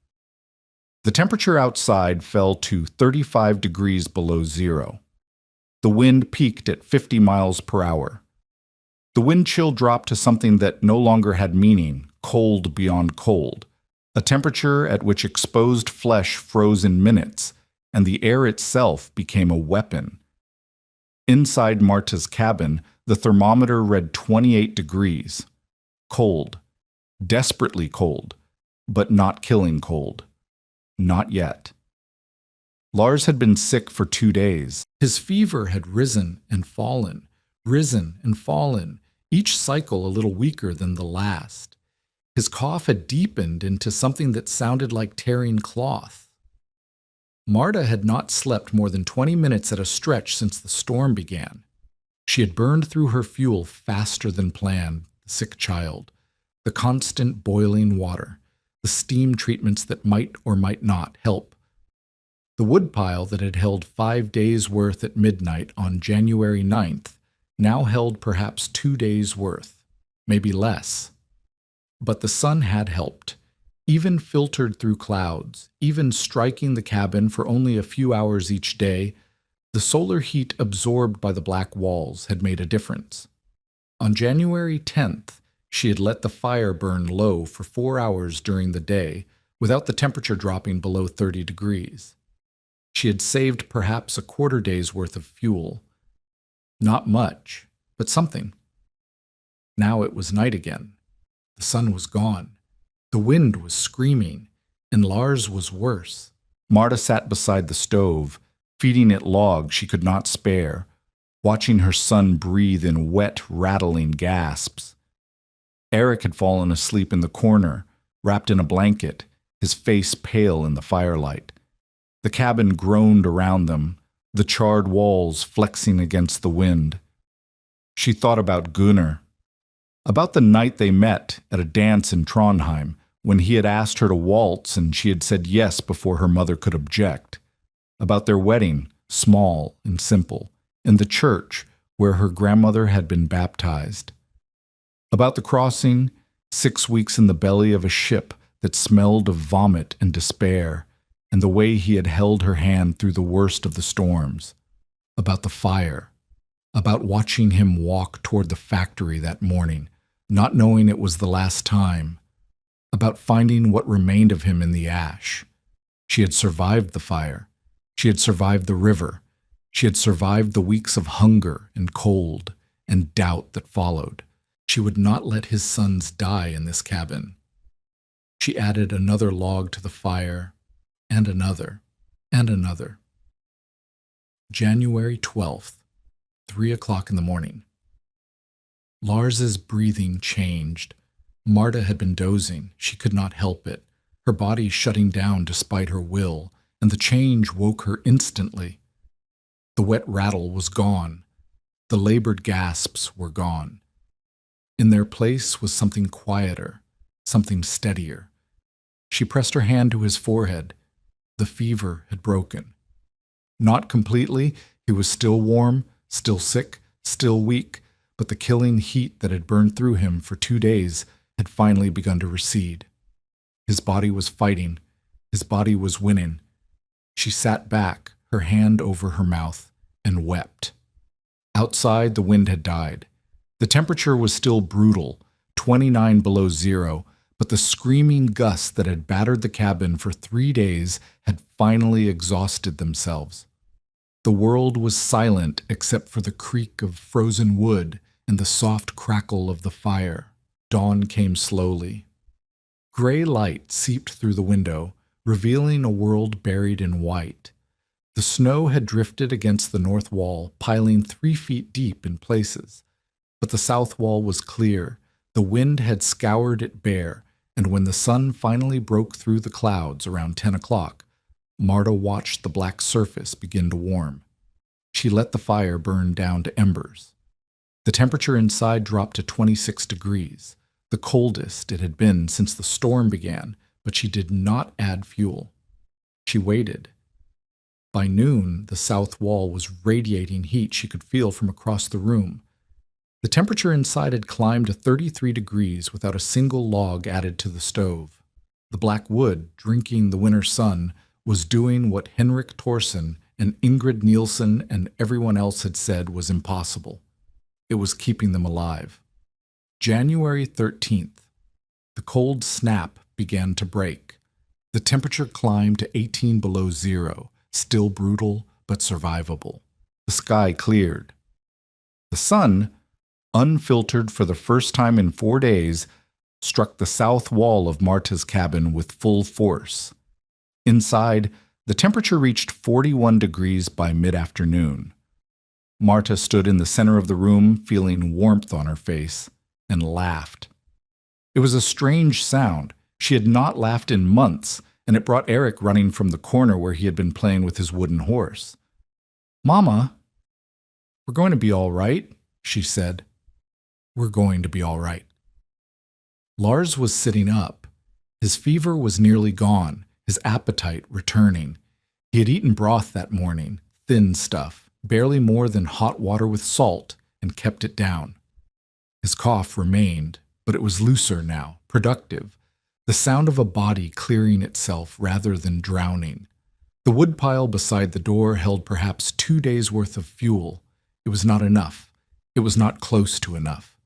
The temperature outside fell to 35 degrees below zero. The wind peaked at 50 miles per hour. The wind chill dropped to something that no longer had meaning, cold beyond cold, a temperature at which exposed flesh froze in minutes, and the air itself became a weapon. Inside Marta's cabin, the thermometer read 28 degrees. Cold. Desperately cold, but not killing cold. Not yet. Lars had been sick for 2 days. His fever had risen and fallen, each cycle a little weaker than the last. His cough had deepened into something that sounded like tearing cloth. Marta had not slept more than 20 minutes at a stretch since the storm began. She had burned through her fuel faster than planned, the sick child, the constant boiling water, the the steam treatments that might or might not help. The woodpile that had held 5 days' worth at midnight on January 9th now held perhaps 2 days' worth, maybe less. But the sun had helped, even filtered through clouds, even striking the cabin for only a few hours each day. The solar heat absorbed by the black walls had made a difference. On January 10th, she had let the fire burn low for 4 hours during the day without the temperature dropping below 30 degrees. She had saved perhaps a quarter day's worth of fuel. Not much, but something. Now it was night again. The sun was gone. The wind was screaming, and Lars was worse. Marta sat beside the stove, feeding it logs she could not spare, watching her son breathe in wet, rattling gasps. Eric had fallen asleep in the corner, wrapped in a blanket, his face pale in the firelight. The cabin groaned around them, the charred walls flexing against the wind. She thought about Gunnar, about the night they met at a dance in Trondheim, when he had asked her to waltz and she had said yes before her mother could object, about their wedding, small and simple, in the church where her grandmother had been baptized, about the crossing, 6 weeks in the belly of a ship that smelled of vomit and despair, and the way he had held her hand through the worst of the storms, about the fire, about watching him walk toward the factory that morning, not knowing it was the last time, about finding what remained of him in the ash. She had survived the fire. She had survived the river. She had survived the weeks of hunger and cold and doubt that followed. She would not let his sons die in this cabin. She added another log to the fire, and another, and another. January 12th, 3 o'clock in the morning. Lars's breathing changed. Marta had been dozing. She could not help it, her body shutting down despite her will, and the change woke her instantly. The wet rattle was gone. The labored gasps were gone. In their place was something quieter, something steadier. She pressed her hand to his forehead. The fever had broken. Not completely. He was still warm, still sick, still weak, but the killing heat that had burned through him for 2 days had finally begun to recede. His body was fighting. His body was winning. She sat back, her hand over her mouth, and wept. Outside, the wind had died. The temperature was still brutal, 29 below zero, but the screaming gusts that had battered the cabin for 3 days had finally exhausted themselves. The world was silent except for the creak of frozen wood and the soft crackle of the fire. Dawn came slowly. Gray light seeped through the window, revealing a world buried in white. The snow had drifted against the north wall, piling 3 feet deep in places. But the south wall was clear. The wind had scoured it bare, and when the sun finally broke through the clouds around 10 o'clock, Marta watched the black surface begin to warm. She let the fire burn down to embers. The temperature inside dropped to 26 degrees, the coldest it had been since the storm began, but she did not add fuel. She waited. By noon, the south wall was radiating heat she could feel from across the room. The temperature inside had climbed to 33 degrees without a single log added to the stove. The black wood, drinking the winter sun, was doing what Henrik Thorsen and Ingrid Nielsen and everyone else had said was impossible. It was keeping them alive. January 13th. The cold snap began to break. The temperature climbed to 18 below zero, still brutal but survivable. The sky cleared. The sun, unfiltered for the first time in 4 days, struck the south wall of Marta's cabin with full force. Inside, the temperature reached 41 degrees by mid-afternoon. Marta stood in the center of the room, feeling warmth on her face, and laughed. It was a strange sound. She had not laughed in months, and it brought Eric running from the corner where he had been playing with his wooden horse. "Mama, we're going to be all right," she said. "We're going to be all right." Lars was sitting up. His fever was nearly gone, his appetite returning. He had eaten broth that morning, thin stuff, barely more than hot water with salt, and kept it down. His cough remained, but it was looser now, productive, the sound of a body clearing itself rather than drowning. The woodpile beside the door held perhaps 2 days' worth of fuel. It was not enough. It was not close to enough.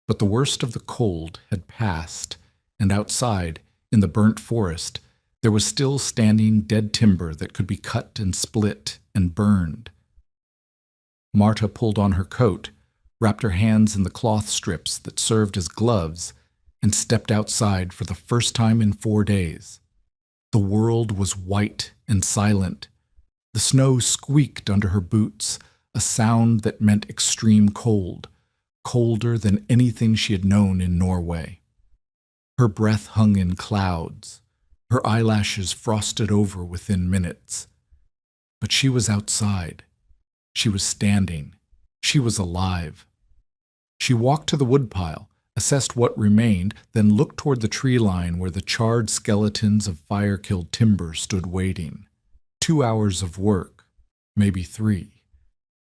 But the worst of the cold had passed, and outside, in the burnt forest, there was still standing dead timber that could be cut and split and burned. Marta pulled on her coat, wrapped her hands in the cloth strips that served as gloves, and stepped outside for the first time in 4 days. The world was white and silent. The snow squeaked under her boots, a sound that meant extreme cold, colder than anything she had known in Norway. Her breath hung in clouds, her eyelashes frosted over within minutes. But she was outside. She was standing. She was alive. She walked to the woodpile, assessed what remained, then looked toward the tree line where the charred skeletons of fire-killed timber stood waiting. 2 hours of work, maybe 3.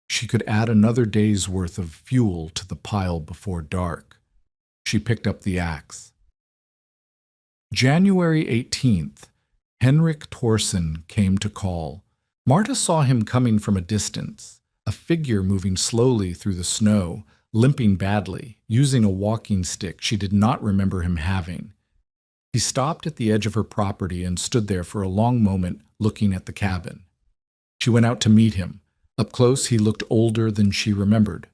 She could add another day's worth of fuel to the pile before dark. She picked up the axe. January 18th, Henrik Thorsen came to call. Marta saw him coming from a distance, a figure moving slowly through the snow, limping badly, using a walking stick she did not remember him having. He stopped at the edge of her property and stood there for a long moment looking at the cabin. She went out to meet him. Up close, he looked older than she remembered.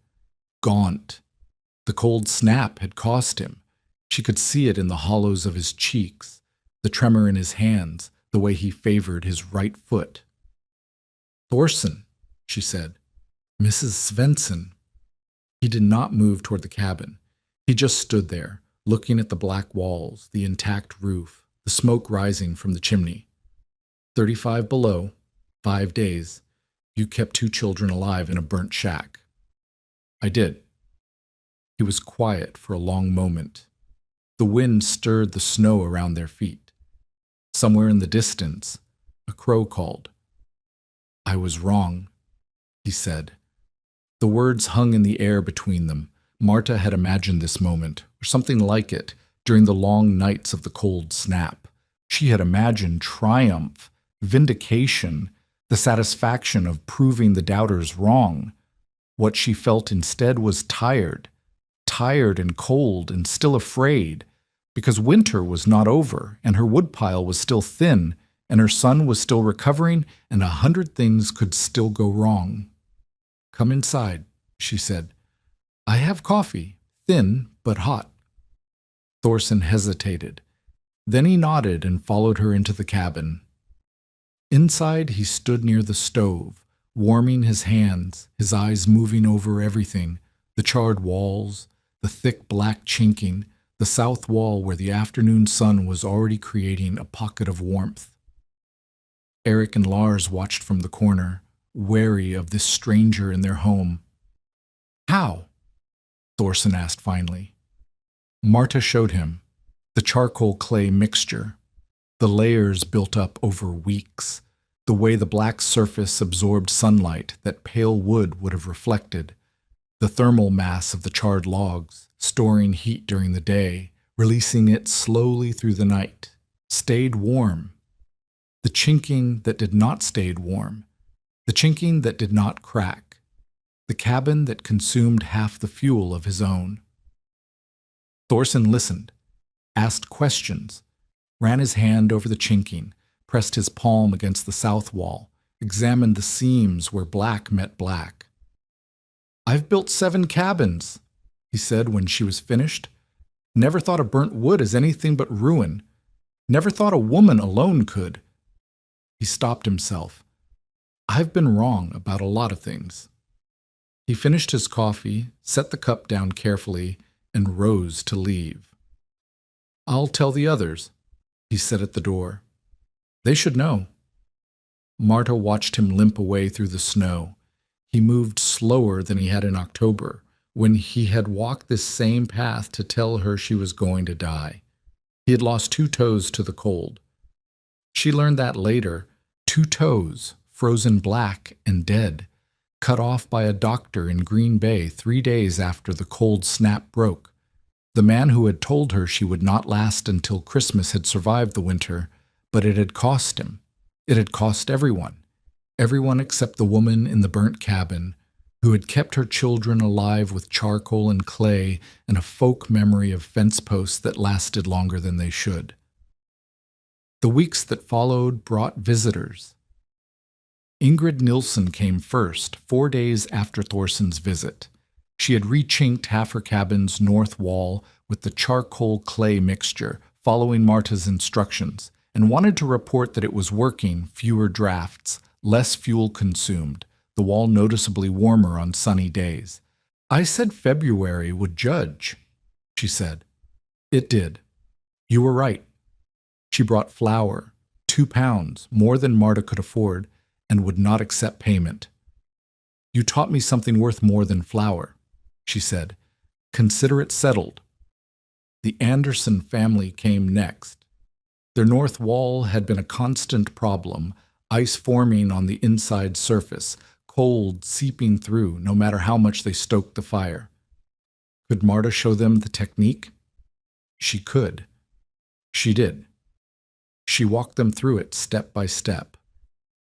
Gaunt. The cold snap had cost him. She could see it in the hollows of his cheeks, the tremor in his hands, the way he favored his right foot. "Thorsen," she said. "Mrs. Svensson." He did not move toward the cabin. He just stood there, looking at the black walls, the intact roof, the smoke rising from the chimney. 35 below, 5 days. You kept 2 children alive in a burnt shack. I did. He was quiet for a long moment. The wind stirred the snow around their feet. Somewhere in the distance, a crow called. I was wrong, he said. The words hung in the air between them. Marta had imagined this moment, or something like it, during the long nights of the cold snap. She had imagined triumph, vindication, the satisfaction of proving the doubters wrong. What she felt instead was tired and cold and still afraid, because winter was not over, and her woodpile was still thin, and her son was still recovering, and 100 things could still go wrong. "Come inside," she said. "I have coffee, thin but hot." Thorsen hesitated. Then he nodded and followed her into the cabin. Inside, he stood near the stove, warming his hands, his eyes moving over everything, the charred walls, the thick black chinking, the south wall where the afternoon sun was already creating a pocket of warmth. Eric and Lars watched from the corner, wary of this stranger in their home. "How?" Thorsen asked finally. Marta showed him the charcoal clay mixture, the layers built up over weeks, the way the black surface absorbed sunlight that pale wood would have reflected, the thermal mass of the charred logs, storing heat during the day, releasing it slowly through the night, stayed warm. The chinking that did not stay warm, the chinking that did not crack, the cabin that consumed half the fuel of his own. Thorsen listened, asked questions, ran his hand over the chinking, pressed his palm against the south wall, examined the seams where black met black. "I've built 7 cabins, he said when she was finished. "Never thought of burnt wood as anything but ruin. Never thought a woman alone could." He stopped himself. "I've been wrong about a lot of things." He finished his coffee, set the cup down carefully, and rose to leave. "I'll tell the others," he said at the door. "They should know." Marta watched him limp away through the snow. He moved slower than he had in October, when he had walked this same path to tell her she was going to die. He had lost 2 toes to the cold. She learned that later, 2 toes, frozen black and dead, cut off by a doctor in Green Bay 3 days after the cold snap broke. The man who had told her she would not last until Christmas had survived the winter, but it had cost him. It had cost everyone. Everyone except the woman in the burnt cabin, who had kept her children alive with charcoal and clay and a folk memory of fence posts that lasted longer than they should. The weeks that followed brought visitors. Ingrid Nilsson came first, 4 days after Thorson's visit. She had rechinked half her cabin's north wall with the charcoal clay mixture, following Marta's instructions, and wanted to report that it was working, fewer drafts, less fuel consumed, the wall noticeably warmer on sunny days. "I said February would judge," she said. "It did. You were right." She brought flour, 2 pounds, more than Marta could afford, and would not accept payment. "You taught me something worth more than flour," she said. "Consider it settled." The Anderson family came next. Their north wall had been a constant problem, ice forming on the inside surface, cold seeping through no matter how much they stoked the fire. Could Marta show them the technique? She could. She did. She walked them through it step by step,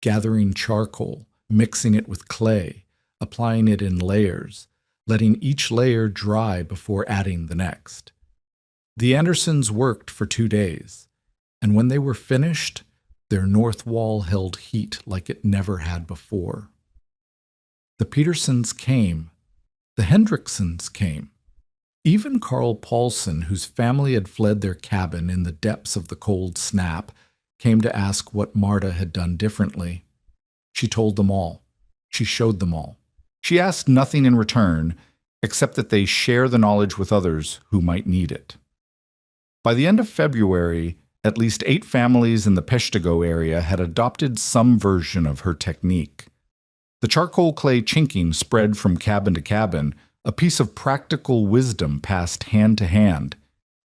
gathering charcoal, mixing it with clay, applying it in layers, letting each layer dry before adding the next. The Andersons worked for 2 days, and when they were finished, their north wall held heat like it never had before. The Petersons came. The Hendricksons came. Even Carl Paulson, whose family had fled their cabin in the depths of the cold snap, came to ask what Marta had done differently. She told them all. She showed them all. She asked nothing in return, except that they share the knowledge with others who might need it. By the end of February, at least 8 families in the Peshtigo area had adopted some version of her technique. The charcoal clay chinking spread from cabin to cabin, a piece of practical wisdom passed hand to hand.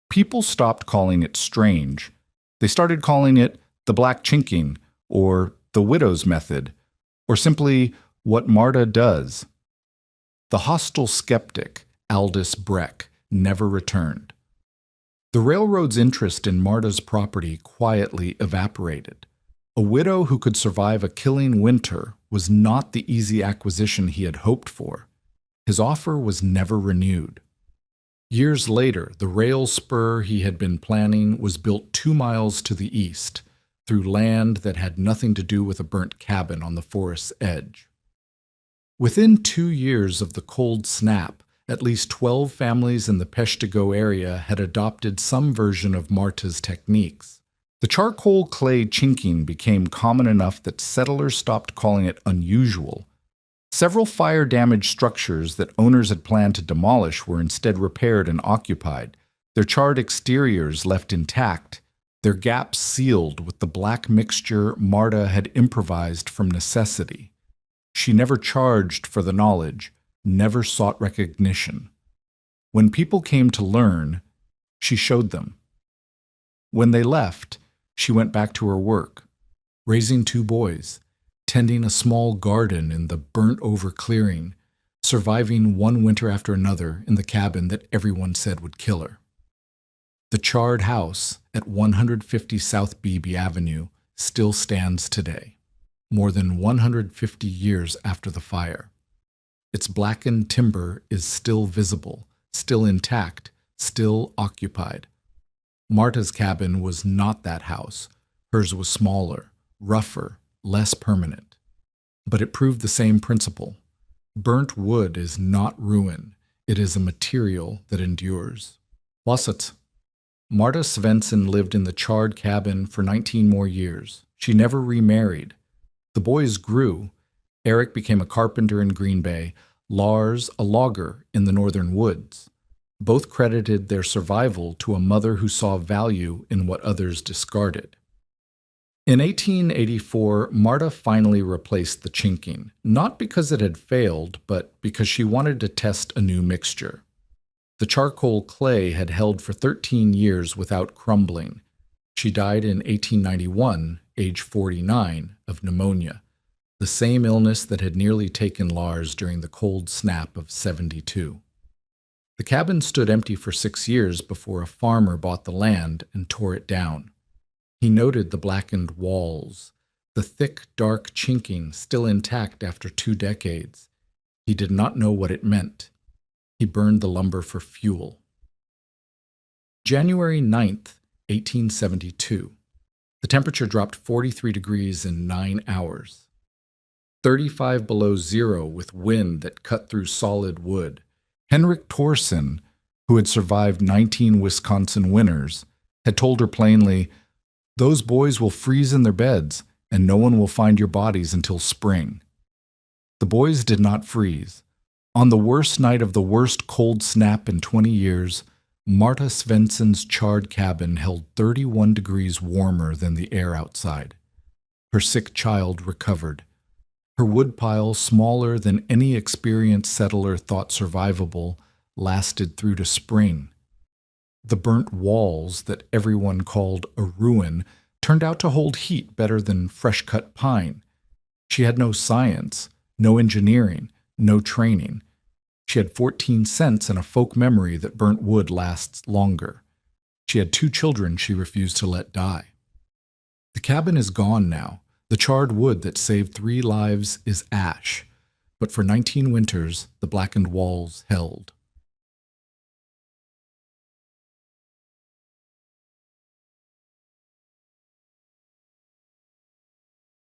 People stopped calling it strange. They started calling it the black chinking, or the widow's method, or simply what Marta does. The hostile skeptic, Aldous Breck, never returned. The railroad's interest in Marta's property quietly evaporated. A widow who could survive a killing winter was not the easy acquisition he had hoped for. His offer was never renewed. Years later, the rail spur he had been planning was built 2 miles to the east, through land that had nothing to do with a burnt cabin on the forest's edge. Within 2 years of the cold snap, at least 12 families in the Peshtigo area had adopted some version of Marta's techniques. The charcoal clay chinking became common enough that settlers stopped calling it unusual. Several fire-damaged structures that owners had planned to demolish were instead repaired and occupied, their charred exteriors left intact, their gaps sealed with the black mixture Marta had improvised from necessity. She never charged for the knowledge, never sought recognition. When people came to learn, she showed them. When they left, she went back to her work, raising 2 boys, tending a small garden in the burnt-over clearing, surviving one winter after another in the cabin that everyone said would kill her. The charred house at 150 South Beebe Avenue still stands today, more than 150 years after the fire. Its blackened timber is still visible, still intact, still occupied. Marta's cabin was not that house. Hers was smaller, rougher, less permanent. But it proved the same principle. Burnt wood is not ruin. It is a material that endures. Wasset. Marta Svensson lived in the charred cabin for 19 more years. She never remarried. The boys grew. Eric became a carpenter in Green Bay, Lars a logger in the northern woods. Both credited their survival to a mother who saw value in what others discarded. In 1884, Marta finally replaced the chinking, not because it had failed, but because she wanted to test a new mixture. The charcoal clay had held for 13 years without crumbling. She died in 1891, age 49, of pneumonia, the same illness that had nearly taken Lars during the cold snap of '72. The cabin stood empty for 6 years before a farmer bought the land and tore it down. He noted the blackened walls, the thick, dark chinking still intact after 2 decades. He did not know what it meant. He burned the lumber for fuel. January 9th, 1872. The temperature dropped 43 degrees in 9 hours. 35 below zero with wind that cut through solid wood. Henrik Thorsen, who had survived 19 Wisconsin winters, had told her plainly, "Those boys will freeze in their beds, and no one will find your bodies until spring." The boys did not freeze. On the worst night of the worst cold snap in 20 years, Marta Svensson's charred cabin held 31 degrees warmer than the air outside. Her sick child recovered. Her woodpile, smaller than any experienced settler thought survivable, lasted through to spring. The burnt walls that everyone called a ruin turned out to hold heat better than fresh-cut pine. She had no science, no engineering, no training. She had 14 cents and a folk memory that burnt wood lasts longer. She had 2 children she refused to let die. The cabin is gone now. The charred wood that saved 3 lives is ash, but for 19 winters the blackened walls held.